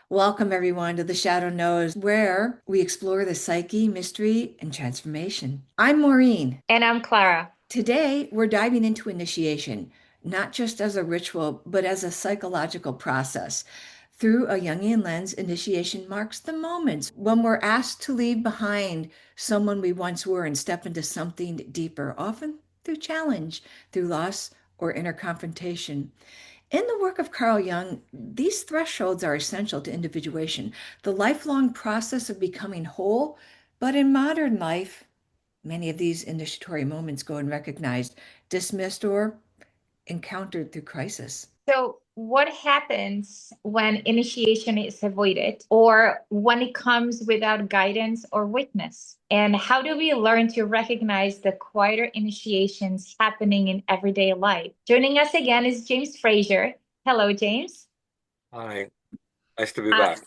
Welcome, everyone, to The Shadow Knows, where we explore the psyche, mystery, and transformation. I'm Maureen. And I'm Klara. Today, we're diving into initiation, not just as a ritual, but as a psychological process. Through a Jungian lens, initiation marks the moments when we're asked to leave behind someone we once were and step into something deeper, often through challenge, through loss, or inner confrontation. In the work of Carl Jung, these thresholds are essential to individuation, the lifelong process of becoming whole. But in modern life, many of these initiatory moments go unrecognized, dismissed, or encountered through crisis. So, what happens when initiation is avoided or when it comes without guidance or witness? And how do we learn to recognize the quieter initiations happening in everyday life? Joining us again is James Frazier. Hello, James. Hi, nice to be Uh, back.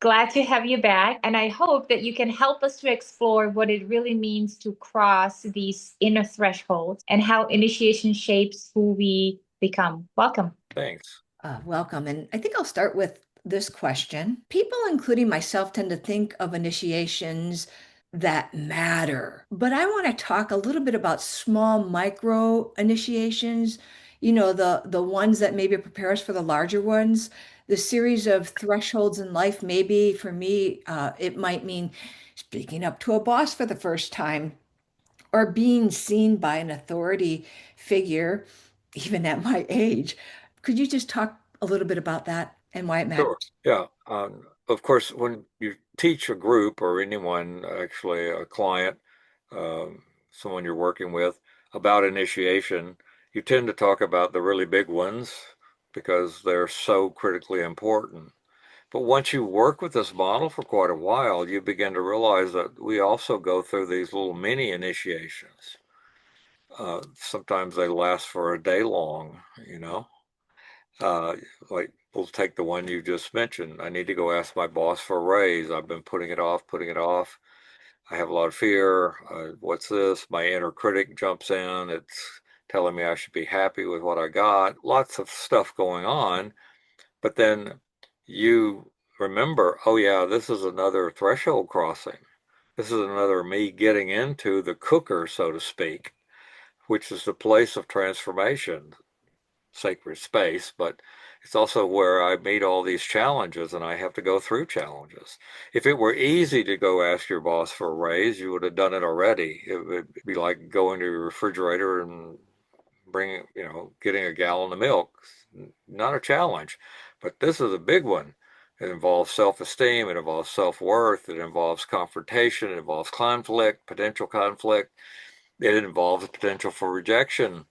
Glad to have you back. And I hope that you can help us to explore what it really means to cross these inner thresholds and how initiation shapes who we become. Welcome. Thanks. Welcome. And I think I'll start with this question. People, including myself, tend to think of initiations that matter, but I want to talk a little bit about small micro initiations, the ones that maybe prepare us for the larger ones, the series of thresholds in life. Maybe for me, it might mean speaking up to a boss for the first time or being seen by an authority figure, even at my age. Could you just talk a little bit about that and why it Sure. matters? Yeah. Of course, when you teach a group or anyone, actually a client, someone you're working with, about initiation, you tend to talk about the really big ones because they're so critically important. But once you work with this model for quite a while, you begin to realize that we also go through these little mini initiations. Sometimes they last for a day long, you know. Uh, like we'll take the one you just mentioned. I need to go ask my boss for a raise. I've been putting it off, putting it off. I have a lot of fear. What's this? My inner critic jumps in. It's telling me I should be happy with what I got. Lots of stuff going on. But then you remember, oh yeah, this is another threshold crossing. This is another me getting into the cooker, so to speak, which is the place of transformation, sacred space, but it's also where I meet all these challenges and I have to go through challenges. If it were easy to go ask your boss for a raise, you would have done it already. It would be like going to your refrigerator and bringing, getting a gallon of milk. Not a challenge, but this is a big one. It involves self-esteem, it involves self-worth, it involves confrontation, it involves conflict, potential conflict, it involves the potential for rejection.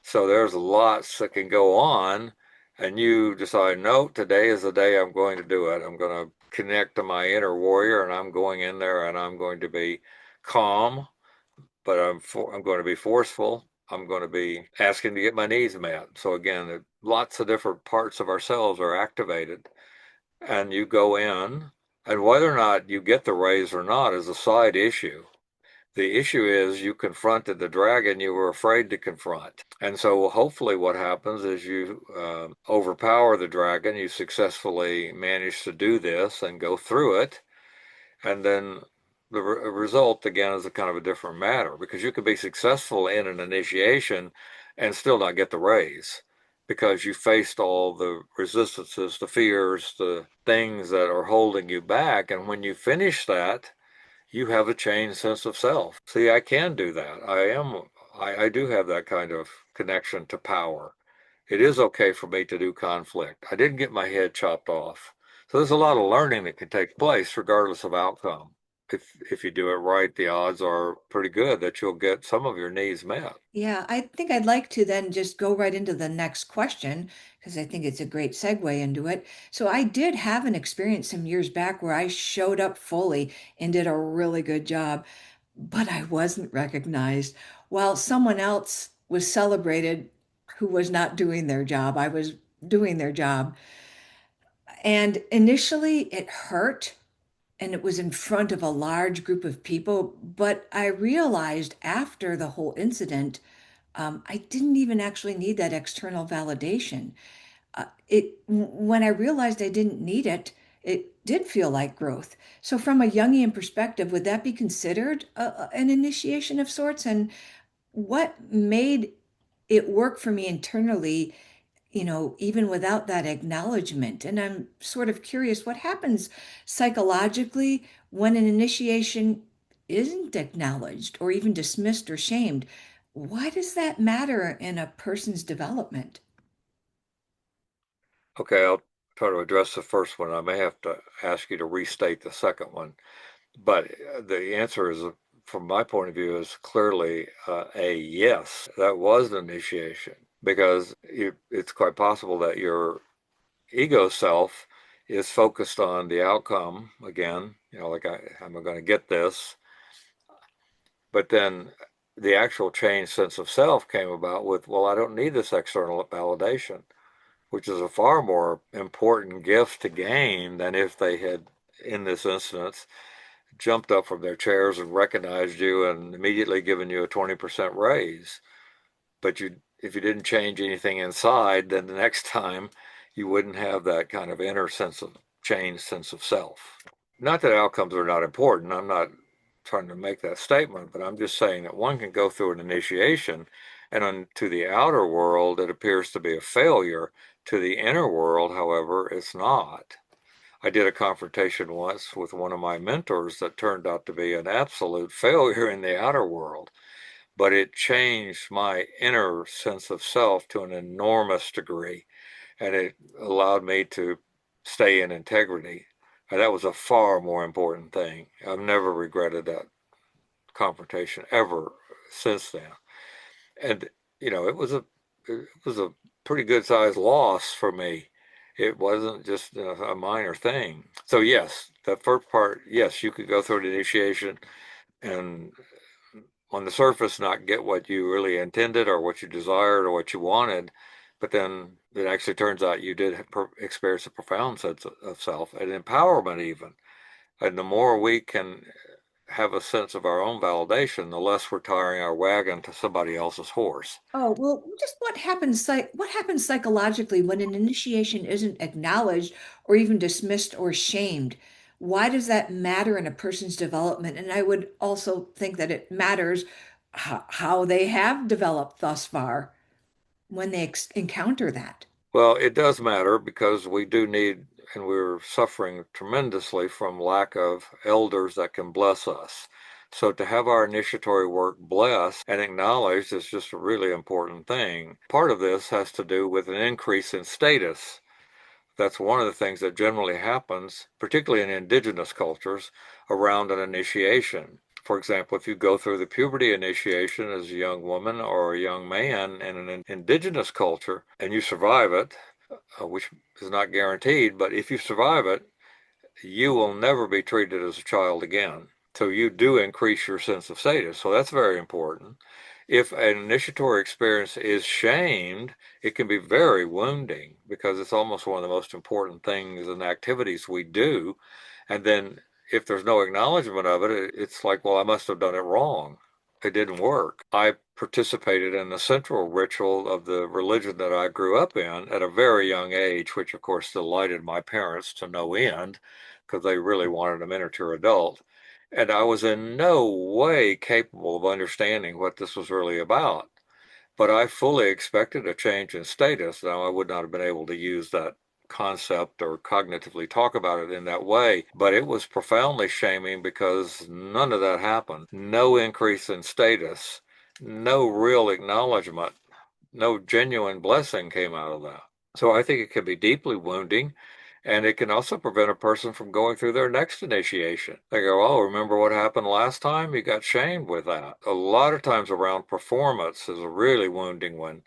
So there's lots that can go on, and you decide, no, today is the day I'm going to do it. I'm going to connect to my inner warrior, and I'm going in there, and I'm going to be calm, but I'm going to be forceful. I'm going to be asking to get my needs met. So again, lots of different parts of ourselves are activated, and you go in, and whether or not you get the raise or not is a side issue. The issue is you confronted the dragon you were afraid to confront. And so hopefully what happens is you overpower the dragon. You successfully manage to do this and go through it. And then the result, again, is a kind of a different matter because you could be successful in an initiation and still not get the raise because you faced all the resistances, the fears, the things that are holding you back. And when you finish that, you have a changed sense of self. See, I can do that. I do have that kind of connection to power. It is okay for me to do conflict. I didn't get my head chopped off. So there's a lot of learning that can take place regardless of outcome. If you do it right, the odds are pretty good that you'll get some of your needs met. Yeah, I think I'd like to then just go right into the next question because I think it's a great segue into it. So I did have an experience some years back where I showed up fully and did a really good job, but I wasn't recognized while someone else was celebrated who was not doing their job. I was doing their job. And initially it hurt and it was in front of a large group of people, but I realized after the whole incident, I didn't even actually need that external validation. When I realized I didn't need it, it did feel like growth. So, from a Jungian perspective, would that be considered an initiation of sorts? And what made it work for me internally, even without that acknowledgement? And I'm sort of curious what happens psychologically when an initiation isn't acknowledged or even dismissed or shamed. Why does that matter in a person's development? Okay, I'll try to address the first one. I may have to ask you to restate the second one, but the answer is, from my point of view, is clearly a yes. That was an initiation because it's quite possible that your ego self is focused on the outcome again, like I'm going to get this, but then the actual changed sense of self came about with, well, I don't need this external validation, which is a far more important gift to gain than if they had, in this instance, jumped up from their chairs and recognized you and immediately given you a 20% raise. But if you didn't change anything inside, then the next time you wouldn't have that kind of inner sense of changed sense of self. Not that outcomes are not important. I'm not trying to make that statement, but I'm just saying that one can go through an initiation and to the outer world, it appears to be a failure. To the inner world, however, it's not. I did a confrontation once with one of my mentors that turned out to be an absolute failure in the outer world, but it changed my inner sense of self to an enormous degree, and it allowed me to stay in integrity. And that was a far more important thing. I've never regretted that confrontation ever since then. And it was a pretty good sized loss for me. It wasn't just a minor thing. So yes, the first part, yes, you could go through the initiation and on the surface not get what you really intended or what you desired or what you wanted, but then it actually turns out you did experience a profound sense of self and empowerment even. And the more we can have a sense of our own validation, the less we're tiring our wagon to somebody else's horse. Oh, well, just what happens psychologically when an initiation isn't acknowledged or even dismissed or shamed? Why does that matter in a person's development? And I would also think that it matters how they have developed thus far when they encounter that. Well, it does matter because we do need, and we're suffering tremendously from lack of elders that can bless us. So to have our initiatory work blessed and acknowledged is just a really important thing. Part of this has to do with an increase in status. That's one of the things that generally happens, particularly in indigenous cultures, around an initiation. For example, if you go through the puberty initiation as a young woman or a young man in an indigenous culture and you survive it, which is not guaranteed, but if you survive it, you will never be treated as a child again. So you do increase your sense of status. So that's very important. If an initiatory experience is shamed, it can be very wounding because it's almost one of the most important things and activities we do. And then if there's no acknowledgement of it, it's like, well, I must have done it wrong. It didn't work. I participated in the central ritual of the religion that I grew up in at a very young age, which of course delighted my parents to no end because they really wanted a miniature adult. And I was in no way capable of understanding what this was really about. But I fully expected a change in status. Now, I would not have been able to use that concept or cognitively talk about it in that way, but it was profoundly shaming because none of that happened. No increase in status, no real acknowledgement, no genuine blessing came out of that. So I think it can be deeply wounding. And it can also prevent a person from going through their next initiation. They go, oh, remember what happened last time? You got shamed with that. A lot of times around performance is a really wounding one.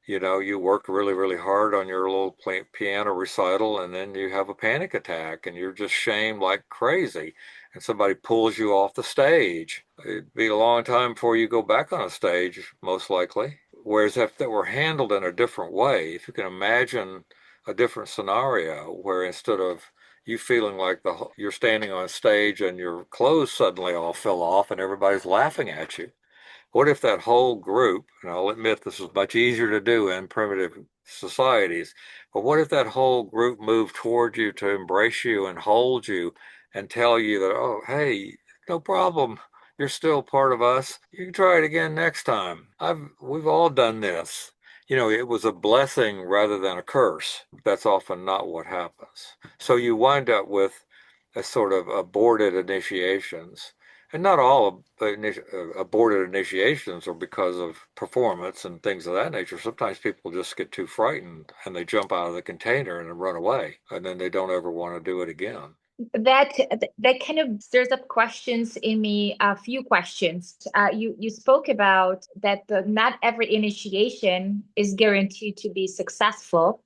You work really, really hard on your little piano recital, and then you have a panic attack, and you're just shamed like crazy. And somebody pulls you off the stage. It'd be a long time before you go back on a stage, most likely. Whereas if that were handled in a different way, if you can imagine a different scenario where instead of you feeling like you're standing on stage and your clothes suddenly all fell off and everybody's laughing at you, What if that whole group, and I'll admit this is much easier to do in primitive societies, but what if that whole group moved toward you to embrace you and hold you and tell you that, oh, hey, no problem. You're still part of us. You can try it again next time. We've all done this. It was a blessing rather than a curse. That's often not what happens. So you wind up with a sort of aborted initiations. And not all aborted initiations are because of performance and things of that nature. Sometimes people just get too frightened and they jump out of the container and run away, and then they don't ever want to do it again. That kind of stirs up questions in me, a few questions. You spoke about that not every initiation is guaranteed to be successful.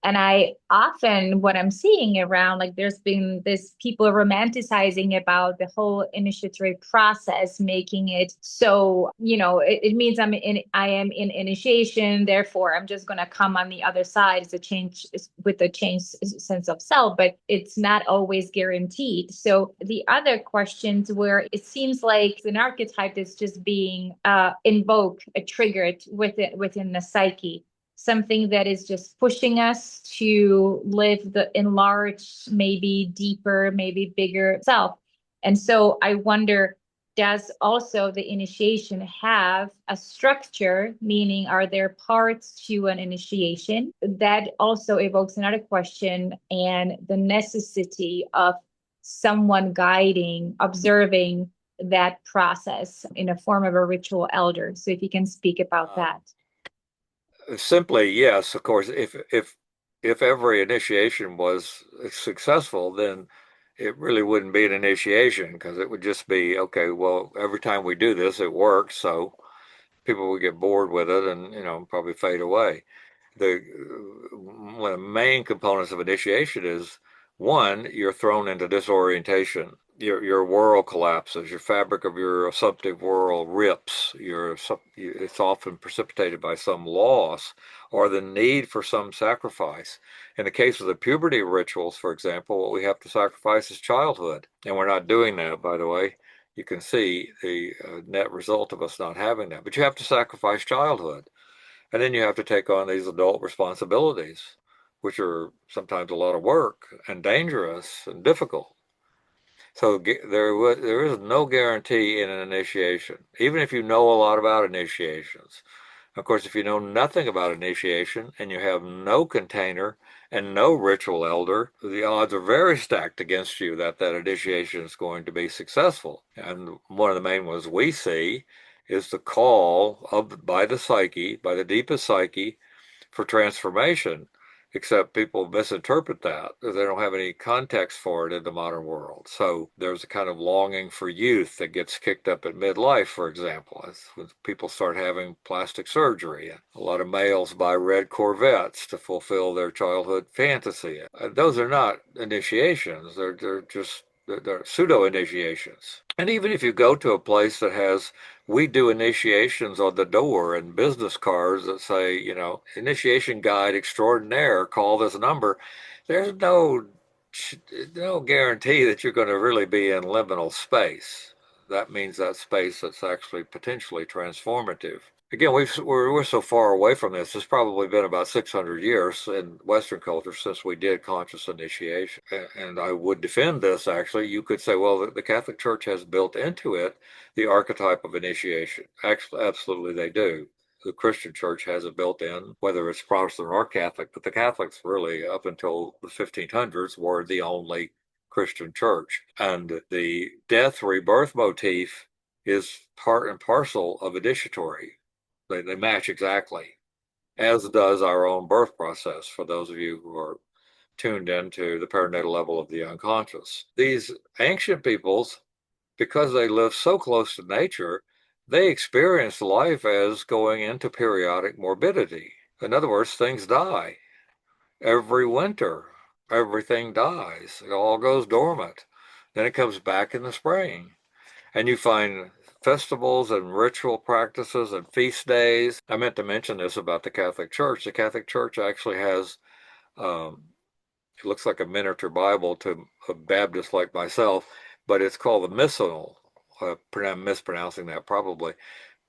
And I often, what I'm seeing around, like there's been this people romanticizing about the whole initiatory process, making it so, it means I am in initiation, therefore I'm just going to come on the other side as a change with a changed sense of self, but it's not always guaranteed. So the other questions where it seems like an archetype is just being invoked, triggered within the psyche, something that is just pushing us to live the enlarged, maybe deeper, maybe bigger self. And so I wonder, does also the initiation have a structure? Meaning, are there parts to an initiation? That also evokes another question, and the necessity of someone guiding, observing that process in a form of a ritual elder. So if you can speak about that. Simply, yes, of course, if every initiation was successful, then it really wouldn't be an initiation because it would just be, okay, well, every time we do this, it works, so people would get bored with it and, probably fade away. One of the main components of initiation is, one, you're thrown into disorientation. Your world collapses. Your fabric of your assumptive world rips. It's often precipitated by some loss or the need for some sacrifice. In the case of the puberty rituals, for example, what we have to sacrifice is childhood. And we're not doing that, by the way. You can see the net result of us not having that. But you have to sacrifice childhood. And then you have to take on these adult responsibilities, which are sometimes a lot of work and dangerous and difficult. So there is no guarantee in an initiation, even if you know a lot about initiations. Of course, if you know nothing about initiation and you have no container and no ritual elder, the odds are very stacked against you that that initiation is going to be successful. And one of the main ones we see is the call by the psyche, by the deepest psyche, for transformation, except people misinterpret that. They don't have any context for it in the modern world. So there's a kind of longing for youth that gets kicked up at midlife, for example, as when people start having plastic surgery. A lot of males buy red Corvettes to fulfill their childhood fantasy. Those are not initiations. They're pseudo initiations. And even if you go to a place that has, we do initiations on the door and business cards that say, initiation guide extraordinaire, call this number. There's no guarantee that you're going to really be in liminal space. That means that space that's actually potentially transformative. Again, we're so far away from this. It's probably been about 600 years in Western culture since we did conscious initiation. And I would defend this, actually. You could say, well, the Catholic Church has built into it the archetype of initiation. Actually, absolutely they do. The Christian Church has it built in, whether it's Protestant or Catholic, but the Catholics really, up until the 1500s, were the only Christian church. And the death rebirth motif is part and parcel of initiatory. They match exactly, as does our own birth process for those of you who are tuned into the perinatal level of the unconscious. These ancient peoples, because they live so close to nature, they experience life as going into periodic morbidity. In other words, things die. Every winter, everything dies. It all goes dormant. Then it comes back in the spring. And you find festivals and ritual practices and feast days. I meant to mention this about the Catholic Church. The Catholic Church actually has, it looks like a miniature Bible to a Baptist like myself, but it's called the Missional. I'm mispronouncing that probably.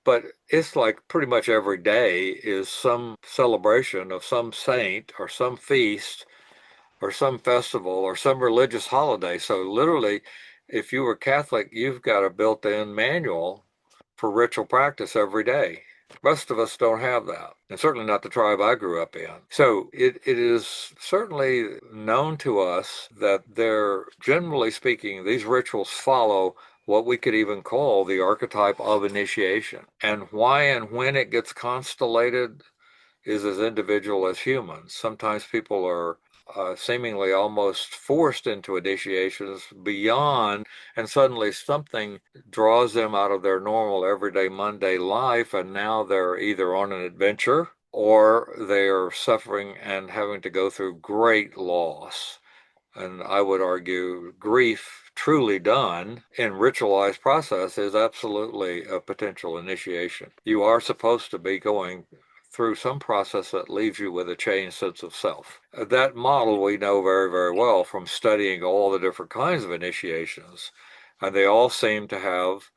But it's like pretty much every day is some celebration of some saint or some feast or some festival or some religious holiday. So literally, if you were Catholic, you've got a built-in manual for ritual practice every day. Most of us don't have that, and certainly not the tribe I grew up in. So it is certainly known to us that they're, generally speaking, these rituals follow what we could even call the archetype of initiation. And why and when it gets constellated is as individual as humans. Sometimes people are seemingly almost forced into initiations beyond, and suddenly something draws them out of their normal, everyday, Monday life, and now they're either on an adventure or they are suffering and having to go through great loss. And I would argue grief truly done in ritualized process is absolutely a potential initiation. You are supposed to be going through some process that leaves you with a changed sense of self. That model we know very, very well from studying all the different kinds of initiations, and they all seem to have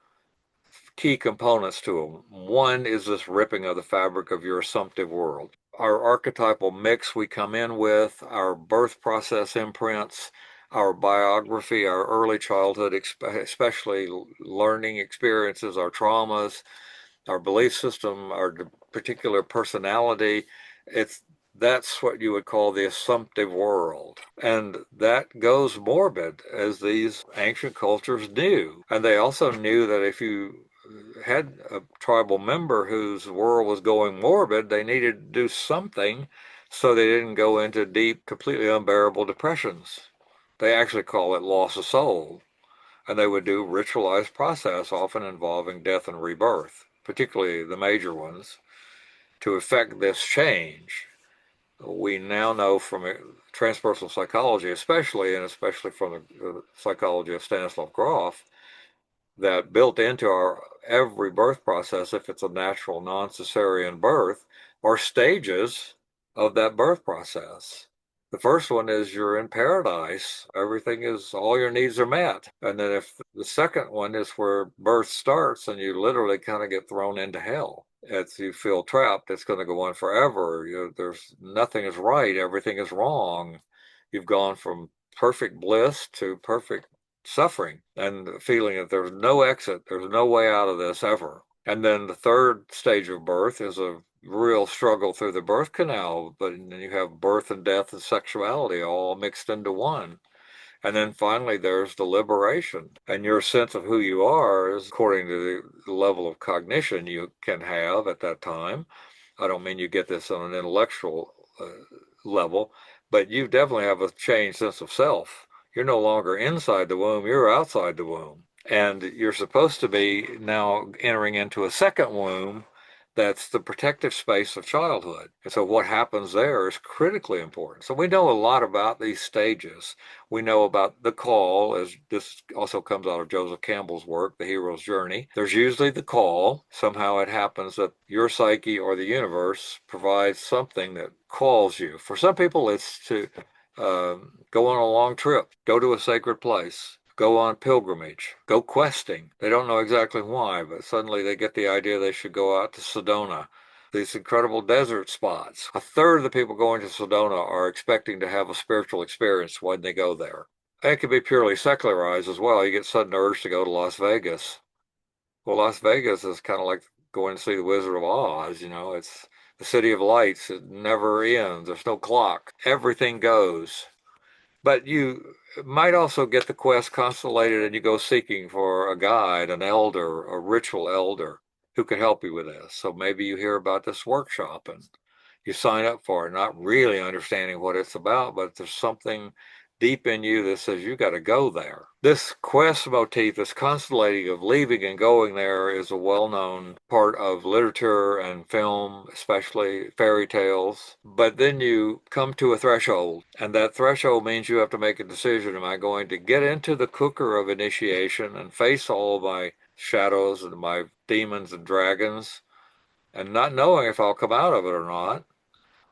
key components to them. One is this ripping of the fabric of your assumptive world. Our archetypal mix we come in with, our birth process imprints, our biography, our early childhood, especially learning experiences, our traumas, our belief system, our particular personality. That's what you would call the assumptive world. And that goes morbid, as these ancient cultures knew. And they also knew that if you had a tribal member whose world was going morbid, they needed to do something so they didn't go into deep, completely unbearable depressions. They actually call it loss of soul. And they would do ritualized process, often involving death and rebirth, particularly the major ones, to effect this change. We now know from transpersonal psychology, especially, and especially from the psychology of Stanislav Grof, that built into our every birth process, if it's a natural non-cesarean birth, are stages of that birth process. The first one is you're in paradise. Everything is, all your needs are met. And then if the second one is where birth starts and you literally kind of get thrown into hell. As you feel trapped, it's going to go on forever. There's nothing is right. Everything is wrong. You've gone from perfect bliss to perfect suffering and feeling that there's no exit, there's no way out of this ever. And then the third stage of birth is a real struggle through the birth canal, but then you have birth and death and sexuality all mixed into one. And then finally, there's the liberation. And your sense of who you are is according to the level of cognition you can have at that time. I don't mean you get this on an intellectual level, but you definitely have a changed sense of self. You're no longer inside the womb, you're outside the womb. And you're supposed to be now entering into a second womb that's the protective space of childhood. And so what happens there is critically important. So we know a lot about these stages. We know about the call, as this also comes out of Joseph Campbell's work, The Hero's Journey. There's usually the call. Somehow it happens that your psyche or the universe provides something that calls you. For some people, it's to go on a long trip, go to a sacred place, go on pilgrimage, go questing. They don't know exactly why, but suddenly they get the idea they should go out to Sedona, these incredible desert spots. A third of the people going to Sedona are expecting to have a spiritual experience when they go there. It can be purely secularized as well. You get sudden urge to go to Las Vegas. Well, Las Vegas is kind of like going to see the Wizard of Oz, it's the city of lights. It never ends. There's no clock. Everything goes. But you might also get the quest constellated and you go seeking for a guide, an elder, a ritual elder who can help you with this. So maybe you hear about this workshop and you sign up for it, not really understanding what it's about, but there's something deep in you that says you got to go there. This quest motif, this constellating of leaving and going there, is a well-known part of literature and film, especially fairy tales. But then you come to a threshold, and that threshold means you have to make a decision. Am I going to get into the cooker of initiation and face all of my shadows and my demons and dragons, and not knowing if I'll come out of it or not?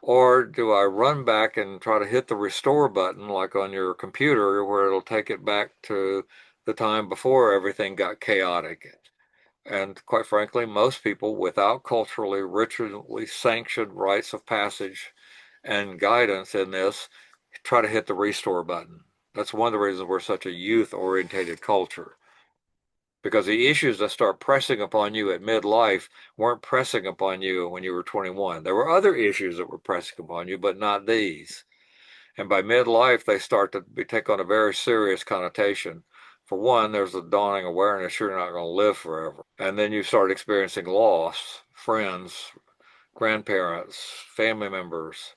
Or do I run back and try to hit the restore button like on your computer where it'll take it back to the time before everything got chaotic? And quite frankly, most people without culturally, ritually sanctioned rites of passage and guidance in this try to hit the restore button. That's one of the reasons we're such a youth-orientated culture. Because the issues that start pressing upon you at midlife weren't pressing upon you when you were 21. There were other issues that were pressing upon you, but not these. And by midlife, they start to take on a very serious connotation. For one, there's a dawning awareness you're not going to live forever. And then you start experiencing loss, friends, grandparents, family members.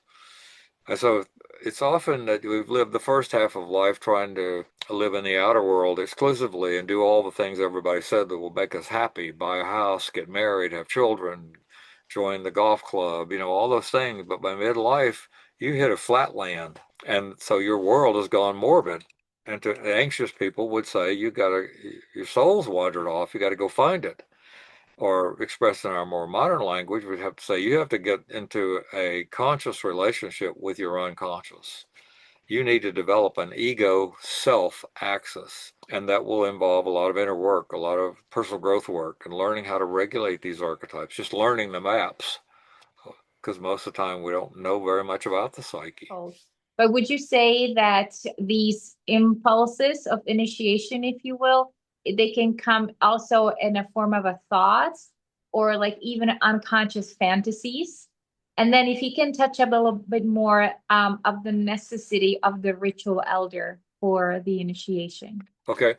And so it's often that we've lived the first half of life trying to live in the outer world exclusively and do all the things everybody said that will make us happy, buy a house, get married, have children, join the golf club, all those things. But by midlife, you hit a flat land. And so your world has gone morbid. And to anxious people would say, your soul's wandered off, you got to go find it. Or expressed in our more modern language, we'd have to say you have to get into a conscious relationship with your unconscious. You need to develop an ego self axis, and that will involve a lot of inner work, a lot of personal growth work, and learning how to regulate these archetypes, just learning the maps, because most of the time we don't know very much about the psyche. But would you say that these impulses of initiation, if you will, they can come also in a form of a thought or like even unconscious fantasies? And then if you can touch up a little bit more of the necessity of the ritual elder for the initiation. Okay.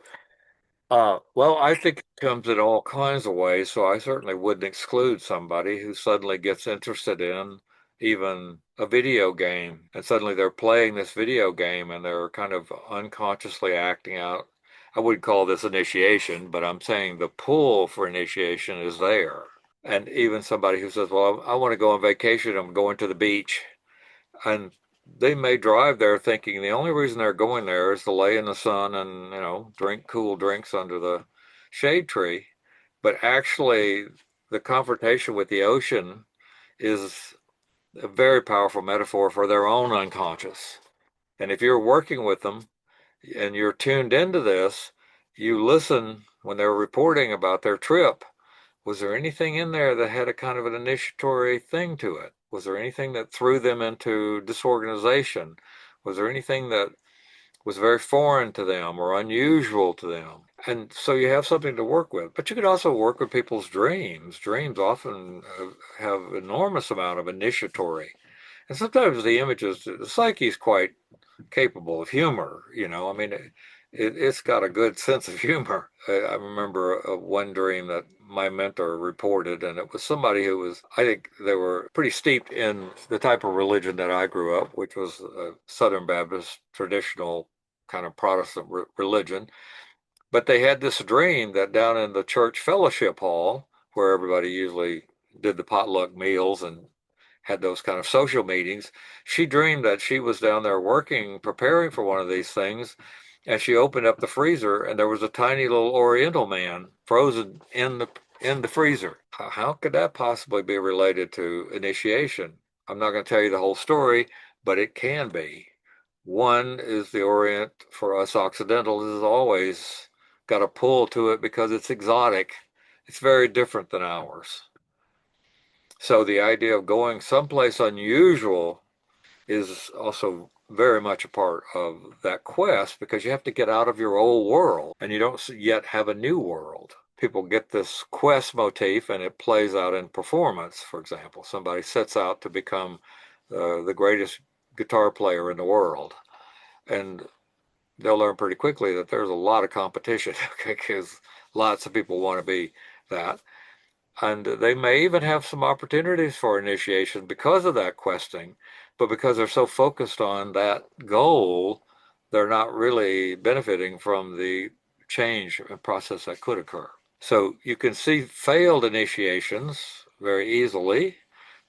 Well, I think it comes in all kinds of ways, so I certainly wouldn't exclude somebody who suddenly gets interested in even a video game, and suddenly they're playing this video game and they're kind of unconsciously acting out. I wouldn't call this initiation, but I'm saying the pull for initiation is there. And even somebody who says, well, I want to go on vacation, I'm going to the beach. And they may drive there thinking the only reason they're going there is to lay in the sun and, drink cool drinks under the shade tree. But actually, the confrontation with the ocean is a very powerful metaphor for their own unconscious. And if you're working with them and you're tuned into this, you listen when they're reporting about their trip. Was there anything in there that had a kind of an initiatory thing to it? Was there anything that threw them into disorganization? Was there anything that was very foreign to them or unusual to them? And so you have something to work with. But you could also work with people's dreams. Dreams often have enormous amount of initiatory. And sometimes the images, the psyche is quite capable of humor. I mean, it's got a good sense of humor. I remember one dream that my mentor reported, and it was somebody who was, I think they were pretty steeped in the type of religion that I grew up, which was a Southern Baptist traditional kind of Protestant religion. But they had this dream that down in the church fellowship hall, where everybody usually did the potluck meals and had those kind of social meetings, she dreamed that she was down there working, preparing for one of these things, and she opened up the freezer and there was a tiny little Oriental man frozen in the freezer. How could that possibly be related to initiation? I'm not going to tell you the whole story, but it can be. One is the Orient for us Occidentals has always got a pull to it because it's exotic. It's very different than ours. So the idea of going someplace unusual is also very much a part of that quest because you have to get out of your old world and you don't yet have a new world. People get this quest motif and it plays out in performance. For example, somebody sets out to become the greatest guitar player in the world, and they'll learn pretty quickly that there's a lot of competition because lots of people want to be that. And they may even have some opportunities for initiation because of that questing, but because they're so focused on that goal, they're not really benefiting from the change process that could occur. So you can see failed initiations very easily,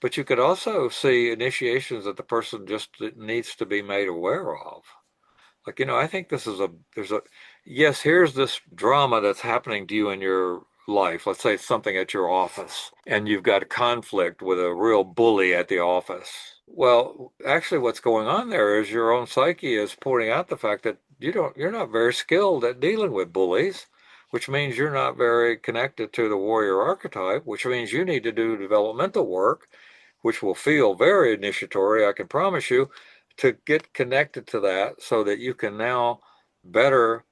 but you could also see initiations that the person just needs to be made aware of. Like, I think yes, here's this drama that's happening to you in your life. Let's say it's something at your office and you've got a conflict with a real bully at the office. Well, actually what's going on there is your own psyche is pointing out the fact that you're not very skilled at dealing with bullies. which means you're not very connected to the warrior archetype, which means you need to do developmental work, which will feel very initiatory, I can promise you, to get connected to that so that you can now better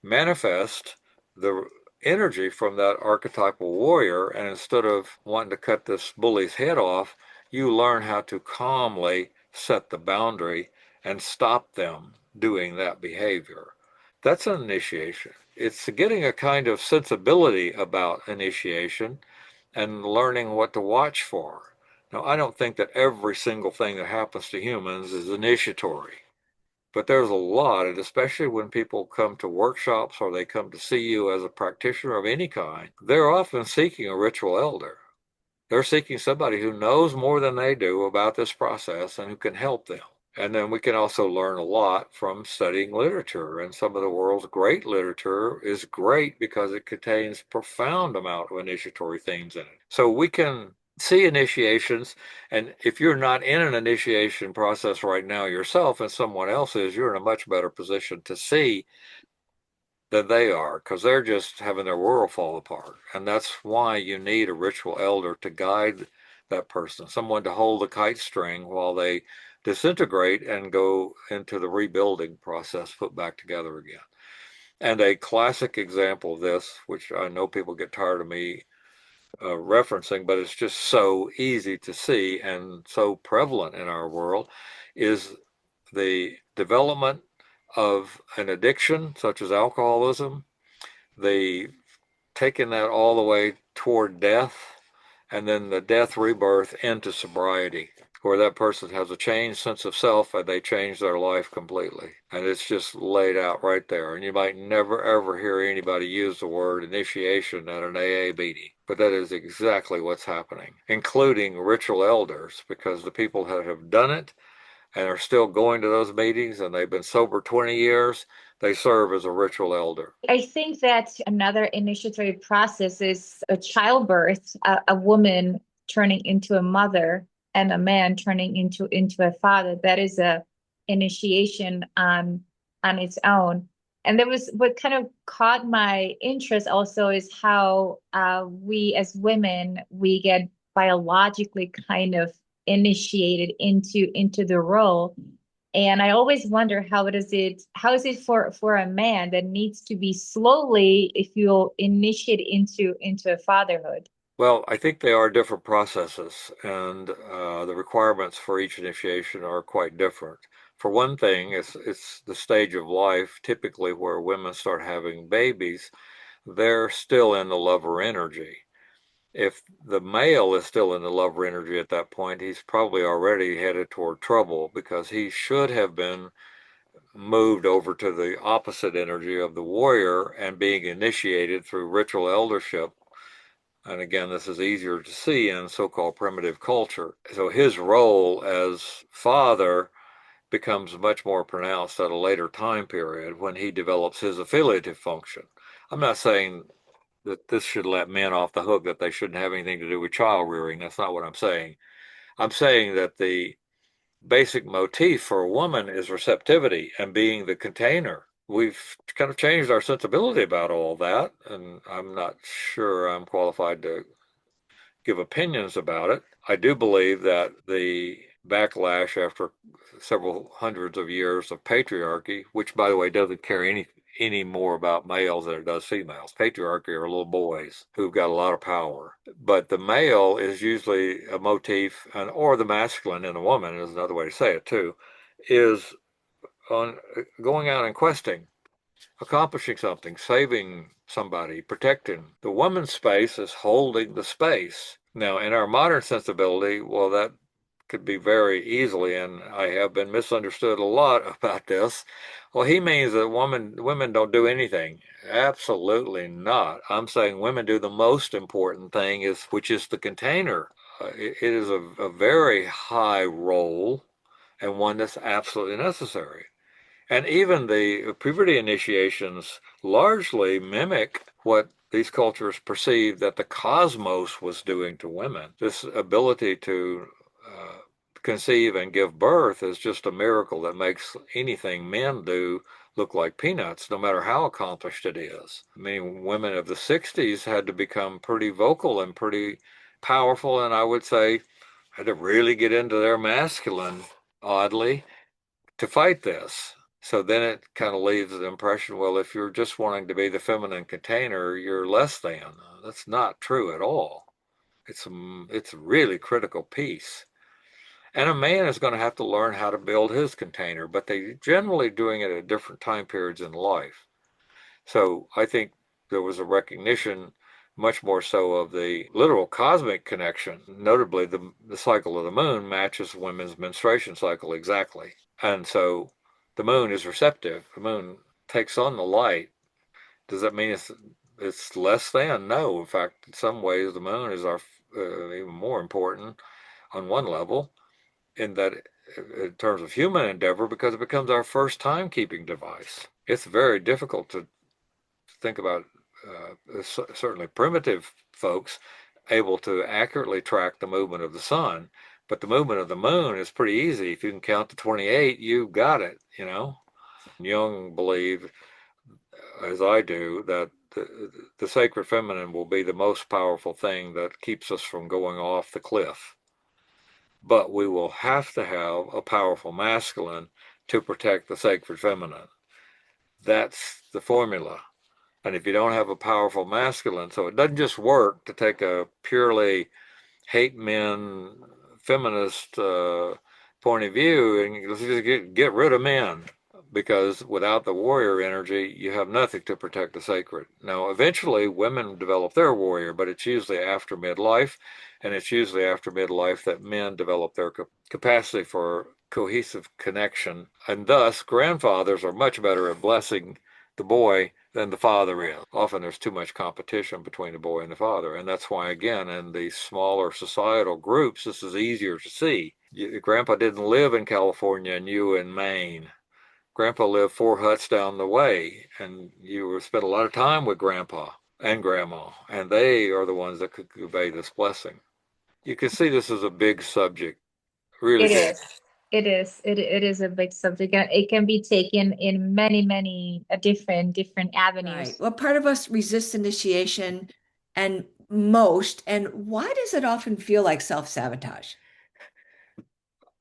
manifest the energy from that archetypal warrior. And instead of wanting to cut this bully's head off, you learn how to calmly set the boundary and stop them doing that behavior. That's an initiation. It's getting a kind of sensibility about initiation and learning what to watch for. Now, I don't think that every single thing that happens to humans is initiatory, but there's a lot, and especially when people come to workshops or they come to see you as a practitioner of any kind, they're often seeking a ritual elder. They're seeking somebody who knows more than they do about this process and who can help them. And then we can also learn a lot from studying literature. And some of the world's great literature is great because it contains profound amount of initiatory themes in it. So we can see initiations, and if you're not in an initiation process right now yourself and someone else is, you're in a much better position to see than they are, because they're just having their world fall apart. And that's why you need a ritual elder to guide that person, someone to hold the kite string while they disintegrate and go into the rebuilding process, put back together again. And a classic example of this, which I know people get tired of me referencing, but it's just so easy to see and so prevalent in our world, is the development of an addiction such as alcoholism, the taking that all the way toward death, and then the death rebirth into sobriety, where that person has a changed sense of self and they change their life completely. And it's just laid out right there. And you might never ever hear anybody use the word initiation at an AA meeting, but that is exactly what's happening, including ritual elders, because the people that have done it and are still going to those meetings and they've been sober 20 years, they serve as a ritual elder. I think that another initiatory process is a childbirth, a woman turning into a mother and a man turning into a father. That is a initiation on its own. And there was what kind of caught my interest also is how we as women, we get biologically kind of initiated into the role. And I always wonder how is it for a man that needs to be slowly, if you'll initiate into a fatherhood? Well, I think they are different processes, and the requirements for each initiation are quite different. For one thing, it's the stage of life typically where women start having babies. They're still in the lover energy. If the male is still in the lover energy at that point, he's probably already headed toward trouble because he should have been moved over to the opposite energy of the warrior and being initiated through ritual eldership. And again, this is easier to see in so-called primitive culture. So his role as father becomes much more pronounced at a later time period when he develops his affiliative function. I'm not saying that this should let men off the hook, that they shouldn't have anything to do with child rearing. That's not what I'm saying. I'm saying that the basic motif for a woman is receptivity and being the container. We've kind of changed our sensibility about all that, and I'm not sure I'm qualified to give opinions about it. I do believe that the backlash after several hundreds of years of patriarchy, which by the way doesn't care any more about males than it does females. Patriarchy are little boys who've got a lot of power. But the male is usually a motif, or the masculine in a woman is another way to say it too, is on going out and questing, accomplishing something, saving somebody, protecting. The woman's space is holding the space. Now, in our modern sensibility, well, that could be very easily, and I have been misunderstood a lot about this. Well, he means that women don't do anything. Absolutely not. I'm saying women do the most important thing, which is the container. It is a very high role and one that's absolutely necessary. And even the puberty initiations largely mimic what these cultures perceived that the cosmos was doing to women. This ability to conceive and give birth is just a miracle that makes anything men do look like peanuts, no matter how accomplished it is. I mean, women of the 60s had to become pretty vocal and pretty powerful, and I would say had to really get into their masculine, oddly, to fight this. So then it kind of leaves the impression, well, if you're just wanting to be the feminine container, you're less than. That's not true at all. It's a really critical piece. And a man is going to have to learn how to build his container, but they generally doing it at different time periods in life. So I think there was a recognition much more so of the literal cosmic connection. Notably, the cycle of the moon matches women's menstruation cycle exactly. And so the moon is receptive. The moon takes on the light. Does that mean it's less than? No. In fact, in some ways, the moon is our even more important on one level in that in terms of human endeavor because it becomes our first timekeeping device. It's very difficult to think about certainly primitive folks able to accurately track the movement of the sun, but the movement of the moon is pretty easy. If you can count to 28, you've got it, you know. Jung believed, as I do, that the sacred feminine will be the most powerful thing that keeps us from going off the cliff. But we will have to have a powerful masculine to protect the sacred feminine. That's the formula. And if you don't have a powerful masculine, so it doesn't just work to take a purely hate men, feminist point of view and just get rid of men. Because without the warrior energy, you have nothing to protect the sacred. Now, eventually, women develop their warrior, but it's usually after midlife, and it's usually after midlife that men develop their capacity for cohesive connection. And thus, grandfathers are much better at blessing the boy than the father is. Often there's too much competition between the boy and the father. And that's why, again, in these smaller societal groups, this is easier to see. Grandpa didn't live in California and you in Maine. Grandpa lived 4 huts down the way, and you spent a lot of time with Grandpa and Grandma, and they are the ones that could convey this blessing. You can see this is a big subject, really It big. is. It is a big subject, and it can be taken in many different Right. avenues. Well, part of us resists initiation and why does it often feel like self-sabotage?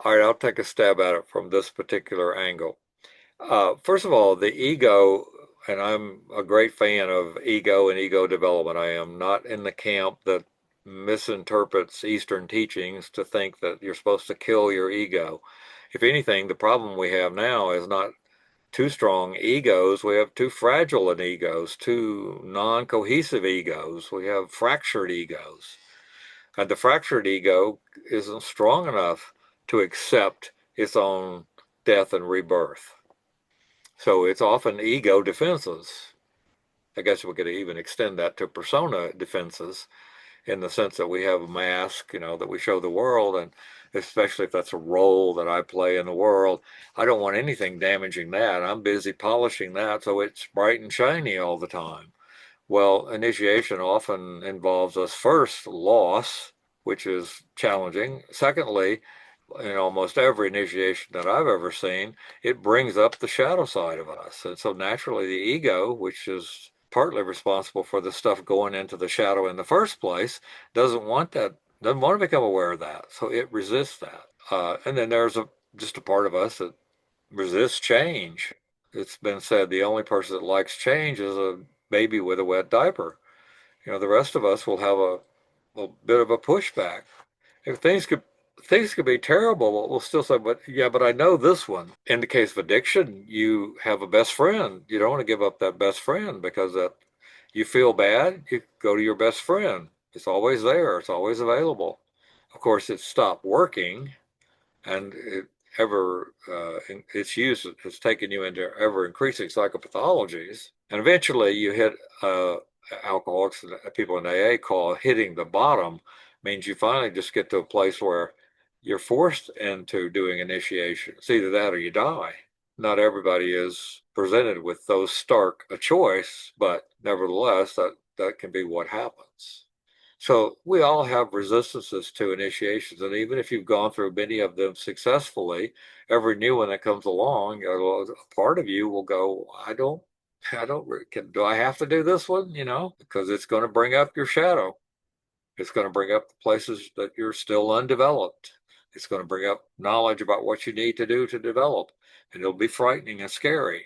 All right, I'll take a stab at it from this particular angle. First of all, the ego, and I'm a great fan of ego and ego development. I am not in the camp that misinterprets Eastern teachings to think that you're supposed to kill your ego. If anything, the problem we have now is not two strong egos. We have too fragile an egos, two non-cohesive egos. We have fractured egos. And the fractured ego isn't strong enough to accept its own death and rebirth. So it's often ego defenses. I guess we could even extend that to persona defenses in the sense that we have a mask, that we show the world, and especially if that's a role that I play in the world, I don't want anything damaging that. I'm busy polishing that so it's bright and shiny all the time. Well, initiation often involves us first loss, which is challenging. Secondly, in almost every initiation that I've ever seen, it brings up the shadow side of us. And so naturally, the ego, which is partly responsible for the stuff going into the shadow in the first place, doesn't want that, doesn't want to become aware of that. So it resists that. And then there's just a part of us that resists change. It's been said the only person that likes change is a baby with a wet diaper. The rest of us will have a bit of a pushback. If things could be terrible, but we'll still say, but yeah, but I know this one. In the case of addiction, you have a best friend. You don't want to give up that best friend because that you feel bad, you go to your best friend. It's always there, it's always available. Of course, it stopped working and its use has taken you into ever increasing psychopathologies. And eventually you hit alcoholics, people in AA call hitting the bottom, means you finally just get to a place where you're forced into doing initiation. It's either that or you die. Not everybody is presented with those stark a choice, but nevertheless, that can be what happens. So we all have resistances to initiations, and even if you've gone through many of them successfully, every new one that comes along, a part of you will go, do I have to do this one? Because it's going to bring up your shadow. It's going to bring up the places that you're still undeveloped. It's going to bring up knowledge about what you need to do to develop, and it'll be frightening and scary.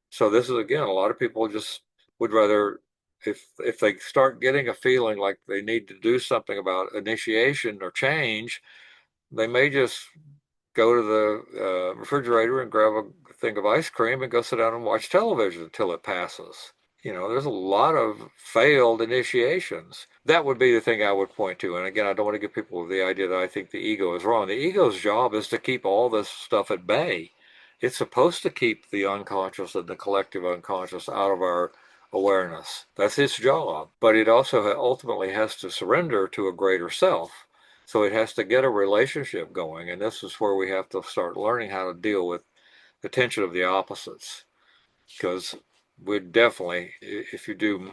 So this is, again, a lot of people just would rather, if they start getting a feeling like they need to do something about initiation or change, they may just go to the refrigerator and grab a thing of ice cream and go sit down and watch television until it passes. There's a lot of failed initiations. That would be the thing I would point to. And again, I don't want to give people the idea that I think the ego is wrong. The ego's job is to keep all this stuff at bay. It's supposed to keep the unconscious and the collective unconscious out of our awareness. That's its job. But it also ultimately has to surrender to a greater self. So it has to get a relationship going. And this is where we have to start learning how to deal with the tension of the opposites. Because we definitely, if you do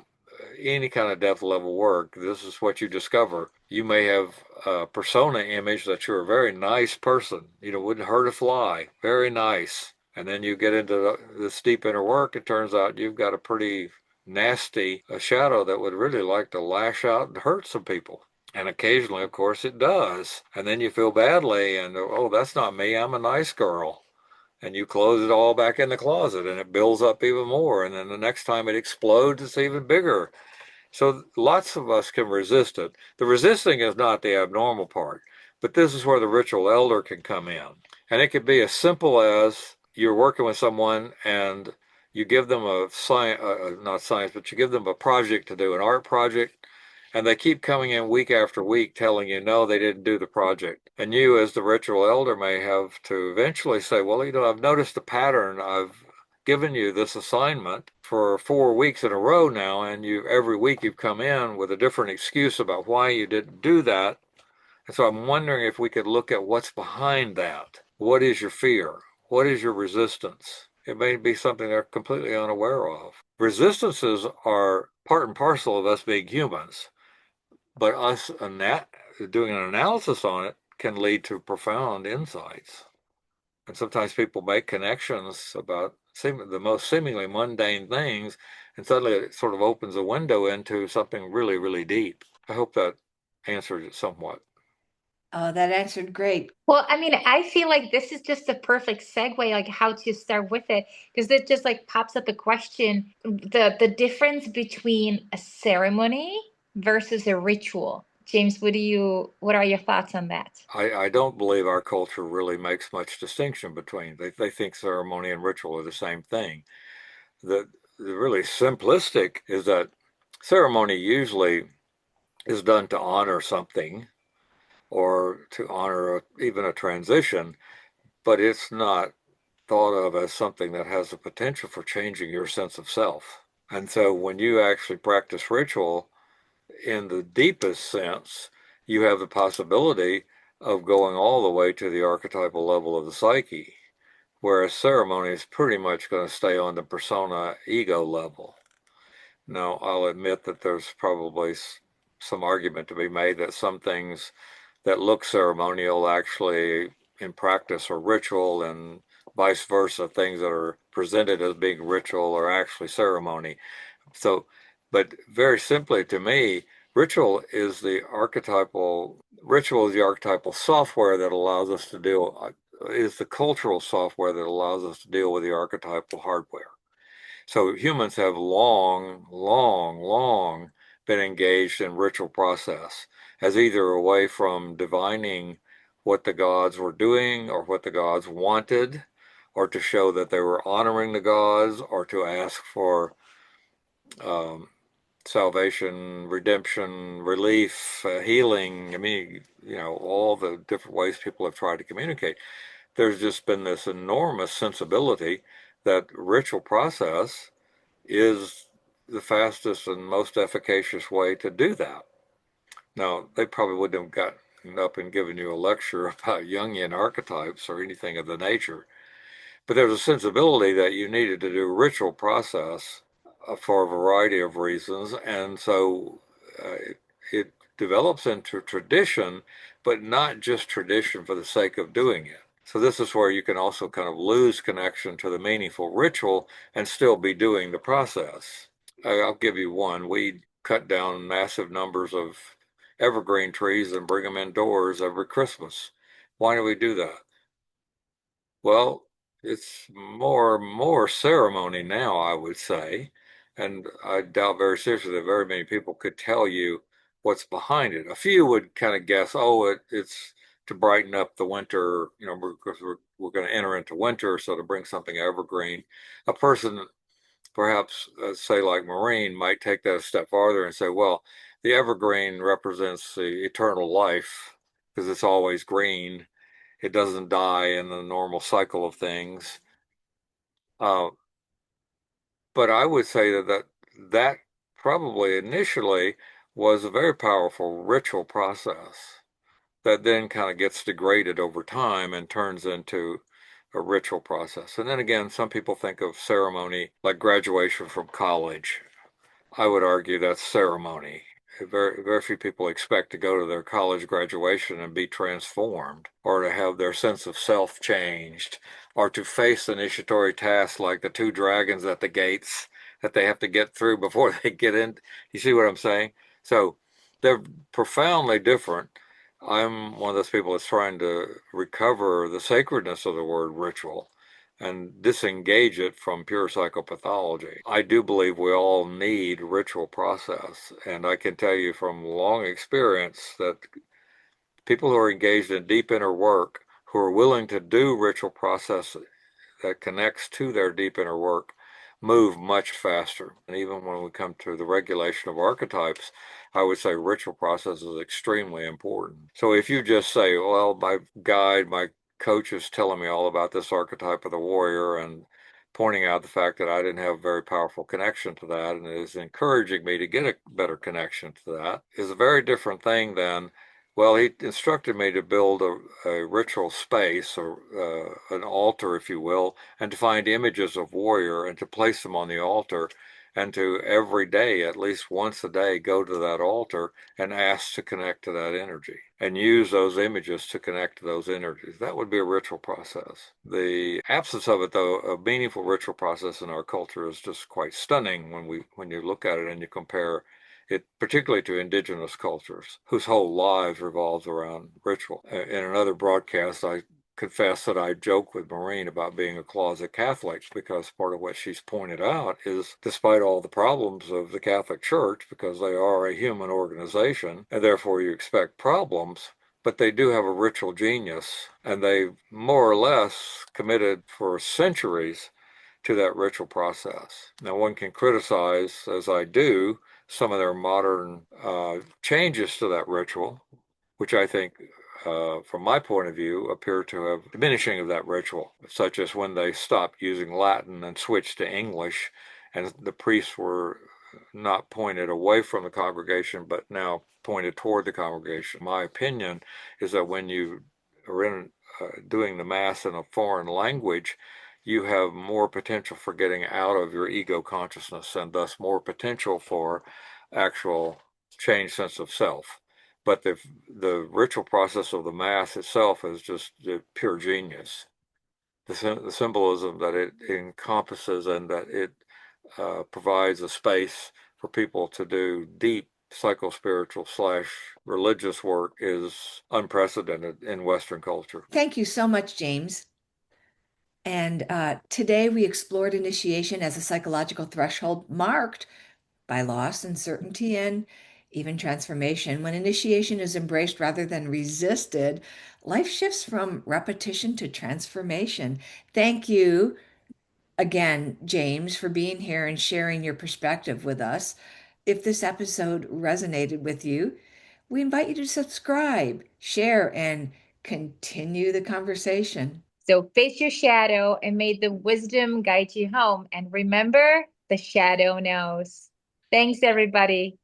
any kind of depth level work, this is what you discover. You may have a persona image that you're a very nice person, wouldn't hurt a fly, very nice. And then you get into this deep inner work, it turns out you've got a pretty nasty shadow that would really like to lash out and hurt some people. And occasionally, of course, it does. And then you feel badly and, oh, that's not me, I'm a nice girl. And you close it all back in the closet and it builds up even more. And then the next time it explodes, it's even bigger. So lots of us can resist it. The resisting is not the abnormal part, but this is where the ritual elder can come in. And it could be as simple as you're working with someone and you give them a science, not science, but you give them a project to do, an art project, and they keep coming in week after week telling you, no, they didn't do the project. And you, as the ritual elder, may have to eventually say, well, I've noticed a pattern. I've given you this assignment for 4 weeks in a row now, and every week you've come in with a different excuse about why you didn't do that. And so I'm wondering if we could look at what's behind that. What is your fear? What is your resistance? It may be something they're completely unaware of. Resistances are part and parcel of us being humans. But us doing an analysis on it can lead to profound insights. And sometimes people make connections about the most seemingly mundane things, and suddenly it sort of opens a window into something really, really deep. I hope that answers it somewhat. Oh, that answered great. Well, I mean, I feel like this is just a perfect segue, like how to start with it, because it just like pops up a question, the difference between a ceremony versus a ritual. James, what are your thoughts on that? I don't believe our culture really makes much distinction between. They think ceremony and ritual are the same thing. The really simplistic is that ceremony usually is done to honor something or to honor even a transition, but it's not thought of as something that has the potential for changing your sense of self. And so when you actually practice ritual in the deepest sense, you have the possibility of going all the way to the archetypal level of the psyche, whereas ceremony is pretty much going to stay on the persona ego level. Now, I'll admit that there's probably some argument to be made that some things that look ceremonial actually in practice are ritual, and vice versa, things that are presented as being ritual are actually ceremony. So, but very simply to me, ritual is the archetypal software that allows us to deal, is the cultural software that allows us to deal with the archetypal hardware. So humans have long, long, long been engaged in ritual process as either a way from divining what the gods were doing or what the gods wanted, or to show that they were honoring the gods, or to ask for um, salvation, redemption, relief, healing. I mean, all the different ways people have tried to communicate. There's just been this enormous sensibility that ritual process is the fastest and most efficacious way to do that. Now, they probably wouldn't have gotten up and given you a lecture about Jungian archetypes or anything of the nature, but there's a sensibility that you needed to do ritual process for a variety of reasons, and so it develops into tradition, but not just tradition for the sake of doing it. So this is where you can also kind of lose connection to the meaningful ritual and still be doing the process. I'll give you one. We cut down massive numbers of evergreen trees and bring them indoors every Christmas. Why do we do that? Well, it's more ceremony now, I would say, and I doubt very seriously that very many people could tell you what's behind it. A few would kind of guess, oh, it's to brighten up the winter, because we're going to enter into winter, so to bring something evergreen. A person, perhaps, say like Maureen, might take that a step farther and say, well, the evergreen represents the eternal life because it's always green. It doesn't die in the normal cycle of things. Uh, but I would say that probably initially was a very powerful ritual process that then kind of gets degraded over time and turns into a ritual process. And then again, some people think of ceremony like graduation from college. I would argue that's ceremony. Very, very few people expect to go to their college graduation and be transformed, or to have their sense of self changed, or to face initiatory tasks like the two dragons at the gates that they have to get through before they get in. You see what I'm saying? So they're profoundly different. I'm one of those people that's trying to recover the sacredness of the word ritual and disengage it from pure psychopathology. I do believe we all need ritual process, and I can tell you from long experience that people who are engaged in deep inner work, who are willing to do ritual process that connects to their deep inner work, move much faster. And even when we come to the regulation of archetypes, I would say ritual process is extremely important. So if you just say, well, my guide, my coach is telling me all about this archetype of the warrior and pointing out the fact that I didn't have a very powerful connection to that and is encouraging me to get a better connection to that, is a very different thing than, well, he instructed me to build a ritual space, or an altar, if you will, and to find images of warrior and to place them on the altar, and to every day, at least once a day, go to that altar and ask to connect to that energy and use those images to connect to those energies. That would be a ritual process. The absence of it, though, a meaningful ritual process in our culture is just quite stunning when you look at it and you compare it particularly to indigenous cultures whose whole lives revolves around ritual. In another broadcast, I confess that I joke with Maureen about being a closet Catholic, because part of what she's pointed out is, despite all the problems of the Catholic Church, because they are a human organization and therefore you expect problems, but they do have a ritual genius, and they more or less committed for centuries to that ritual process. Now, one can criticize, as I do, some of their modern changes to that ritual, which I think, from my point of view, appear to have diminishing of that ritual, such as when they stopped using Latin and switched to English, and the priests were not pointed away from the congregation, but now pointed toward the congregation. My opinion is that when you are in doing the Mass in a foreign language, you have more potential for getting out of your ego consciousness, and thus more potential for actual changed sense of self. But the ritual process of the Mass itself is just pure genius. The symbolism that it encompasses, and that it provides a space for people to do deep psycho-spiritual / religious work, is unprecedented in Western culture. Thank you so much, James. And today we explored initiation as a psychological threshold marked by loss, uncertainty, and even transformation. When initiation is embraced rather than resisted, life shifts from repetition to transformation. Thank you again, James, for being here and sharing your perspective with us. If this episode resonated with you, we invite you to subscribe, share, and continue the conversation. So face your shadow and may the wisdom guide you home. And remember, the shadow knows. Thanks, everybody.